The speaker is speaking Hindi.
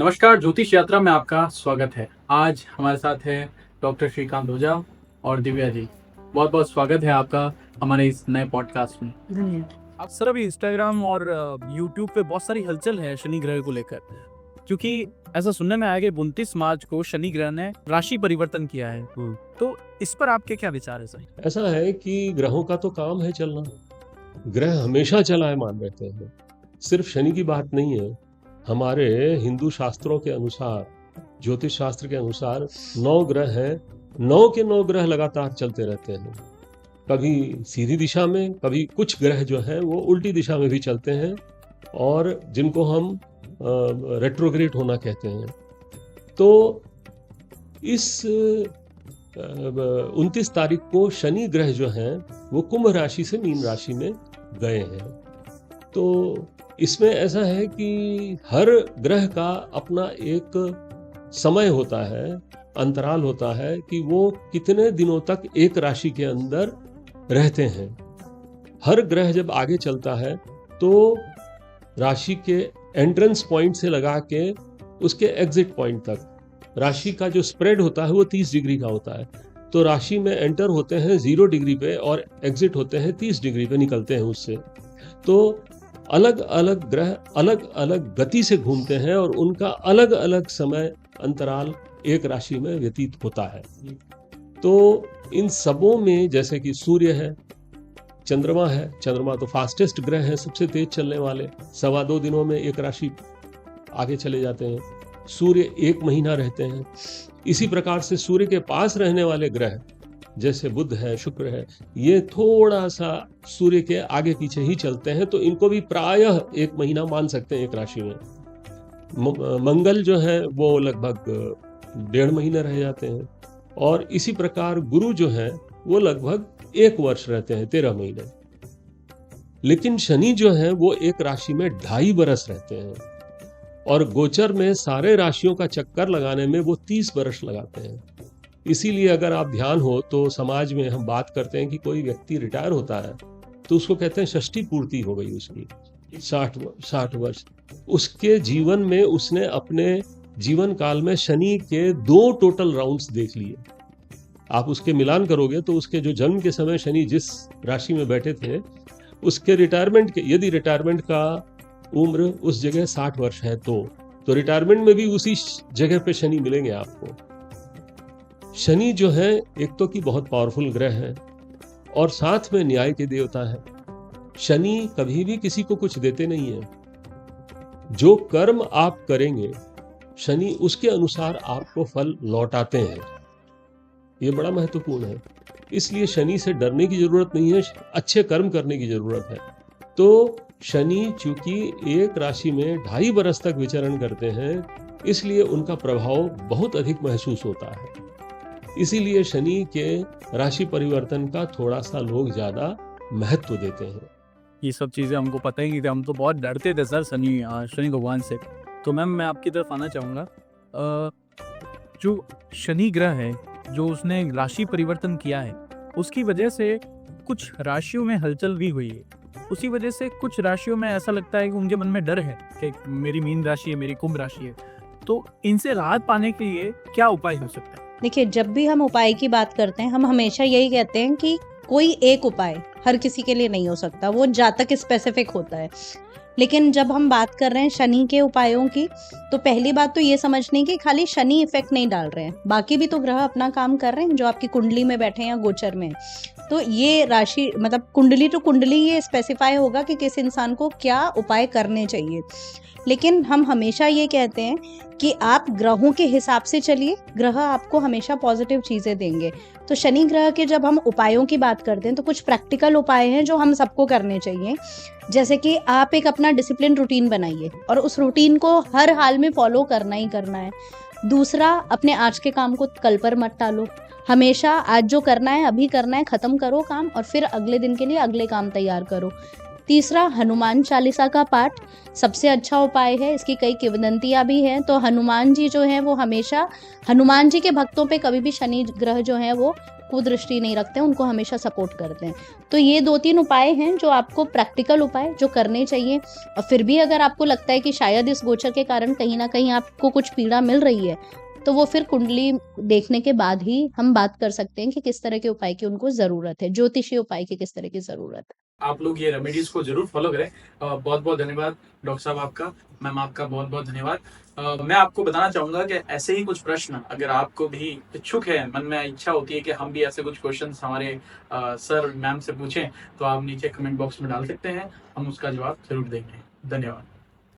नमस्कार, ज्योतिष यात्रा में आपका स्वागत है। आज हमारे साथ है डॉक्टर श्रीकांत ओझा और दिव्या जी। बहुत बहुत स्वागत है आपका हमारे इस नए पॉडकास्ट में। धन्यवाद। अब सर अभी इंस्टाग्राम और यूट्यूब पे बहुत सारी हलचल है शनि ग्रह को लेकर, क्योंकि ऐसा सुनने में आया कि 29 मार्च को शनि ग्रह ने राशि परिवर्तन किया है। तो इस पर आपके क्या विचार है सर? ऐसा है कि ग्रहों का तो काम है चलना, ग्रह हमेशा चलायमान रहते हैं। सिर्फ शनि की बात नहीं है। हमारे हिंदू शास्त्रों के अनुसार, ज्योतिष शास्त्र के अनुसार 9 ग्रह हैं, 9 के 9 ग्रह लगातार चलते रहते हैं। कभी सीधी दिशा में, कभी कुछ ग्रह जो हैं वो उल्टी दिशा में भी चलते हैं, और जिनको हम रेट्रोग्रेड होना कहते हैं। तो इस 29 तारीख को शनि ग्रह जो हैं वो कुंभ राशि से मीन राशि में गए हैं। तो इसमें ऐसा है कि हर ग्रह का अपना एक समय होता है, अंतराल होता है कि वो कितने दिनों तक एक राशि के अंदर रहते हैं। हर ग्रह जब आगे चलता है तो राशि के एंट्रेंस पॉइंट से लगा के उसके एग्जिट पॉइंट तक राशि का जो स्प्रेड होता है वो 30 डिग्री का होता है। तो राशि में एंटर होते हैं 0 डिग्री पे और एग्जिट होते हैं 30 डिग्री पे, निकलते हैं उससे। तो अलग अलग ग्रह अलग अलग गति से घूमते हैं और उनका अलग अलग समय अंतराल एक राशि में व्यतीत होता है। तो इन सबों में जैसे कि सूर्य है, चंद्रमा है, चंद्रमा तो फास्टेस्ट ग्रह है, सबसे तेज चलने वाले, 2.25 दिनों में एक राशि आगे चले जाते हैं। सूर्य 1 महीना रहते हैं। इसी प्रकार से सूर्य के पास रहने वाले ग्रह जैसे बुध है, शुक्र है, ये थोड़ा सा सूर्य के आगे पीछे ही चलते हैं, तो इनको भी प्रायः 1 महीना मान सकते हैं एक राशि में। मंगल जो है वो लगभग 1.5 महीने रह जाते हैं, और इसी प्रकार गुरु जो है वो लगभग 1 वर्ष रहते हैं, 13 महीने। लेकिन शनि जो है वो एक राशि में 2.5 बरस रहते हैं, और गोचर में सारे राशियों का चक्कर लगाने में वो 30 वर्ष लगाते हैं। इसीलिए अगर आप ध्यान हो तो समाज में हम बात करते हैं कि कोई व्यक्ति रिटायर होता है तो उसको कहते हैं षष्ठी पूर्ति हो गई उसकी, 60 वर्ष। उसके जीवन में उसने अपने जीवन काल में शनि के 2 टोटल राउंड्स देख लिए। आप उसके मिलान करोगे तो उसके जो जन्म के समय शनि जिस राशि में बैठे थे, उसके रिटायरमेंट के, यदि रिटायरमेंट का उम्र उस जगह 60 वर्ष है तो रिटायरमेंट में भी उसी जगह पे शनि मिलेंगे आपको। शनि जो है एक तो कि बहुत पावरफुल ग्रह है और साथ में न्याय के देवता है। शनि कभी भी किसी को कुछ देते नहीं है। जो कर्म आप करेंगे शनि उसके अनुसार आपको फल लौटाते हैं। ये बड़ा महत्वपूर्ण है। इसलिए शनि से डरने की जरूरत नहीं है, अच्छे कर्म करने की जरूरत है। तो शनि चूंकि एक राशि में 2.5 बरस तक विचरण करते हैं, इसलिए उनका प्रभाव बहुत अधिक महसूस होता है। इसीलिए शनि के राशि परिवर्तन का थोड़ा सा लोग ज्यादा महत्व देते हैं। ये सब चीज़ें हमको पता ही नहीं थी, हम तो बहुत डरते थे सर शनि भगवान से। तो मैम मैं आपकी तरफ आना चाहूँगा। जो शनि ग्रह है, जो उसने राशि परिवर्तन किया है, उसकी वजह से कुछ राशियों में हलचल भी हुई है। उसी वजह से कुछ राशियों में ऐसा लगता है कि उनके मन में डर है कि मेरी मीन राशि है, मेरी कुंभ राशि है। तो इनसे राहत पाने के लिए क्या उपाय हो सकता है? देखिए, जब भी हम उपाय की बात करते हैं, हम हमेशा यही कहते हैं कि कोई एक उपाय हर किसी के लिए नहीं हो सकता, वो जातक स्पेसिफिक होता है। लेकिन जब हम बात कर रहे हैं शनि के उपायों की, तो पहली बात तो ये समझने की खाली शनि इफेक्ट नहीं डाल रहे हैं, बाकी भी तो ग्रह अपना काम कर रहे हैं जो आपकी कुंडली में बैठे हैं या गोचर में। तो ये राशि मतलब कुंडली टू कुंडली ये स्पेसिफाई होगा कि किस इंसान को क्या उपाय करने चाहिए। लेकिन हम हमेशा ये कहते हैं कि आप ग्रहों के हिसाब से चलिए, ग्रह आपको हमेशा पॉजिटिव चीज़ें देंगे। तो शनि ग्रह के जब हम उपायों की बात करते हैं तो कुछ प्रैक्टिकल उपाय हैं जो हम सबको करने चाहिए। जैसे कि आप एक अपना डिसिप्लिन रूटीन बनाइए और उस रूटीन को हर हाल में फॉलो करना ही करना है। दूसरा, अपने आज के काम को कल पर मत टालो। हमेशा आज जो करना है अभी करना है, ख़त्म करो काम और फिर अगले दिन के लिए अगले काम तैयार करो। तीसरा, हनुमान चालीसा का पाठ सबसे अच्छा उपाय है। इसकी कई किंवदंतियाँ भी हैं। तो हनुमान जी जो हैं वो हमेशा, हनुमान जी के भक्तों पे कभी भी शनि ग्रह जो है वो कुदृष्टि नहीं रखते हैं, उनको हमेशा सपोर्ट करते हैं। तो ये 2-3 उपाय हैं जो आपको, प्रैक्टिकल उपाय जो करने चाहिए। और फिर भी अगर आपको लगता है कि शायद इस गोचर के कारण कहीं न कहीं आपको कुछ पीड़ा मिल रही है, तो वो फिर कुंडली देखने के बाद ही हम बात कर सकते हैं कि किस तरह के उपाय की उनको ज़रूरत है, ज्योतिषीय उपाय की किस तरह की ज़रूरत है। आप लोग ये रेमेडीज को जरूर फॉलो करें। बहुत बहुत धन्यवाद डॉक्टर साहब आपका, मैम आपका बहुत बहुत धन्यवाद। मैं आपको बताना चाहूंगा कि ऐसे ही कुछ प्रश्न अगर आपको भी इच्छुक है, मन में इच्छा होती है कि हम भी ऐसे कुछ क्वेश्चंस हमारे सर मैम से पूछें, तो आप नीचे कमेंट बॉक्स में डाल सकते हैं, हम उसका जवाब जरूर देंगे। धन्यवाद।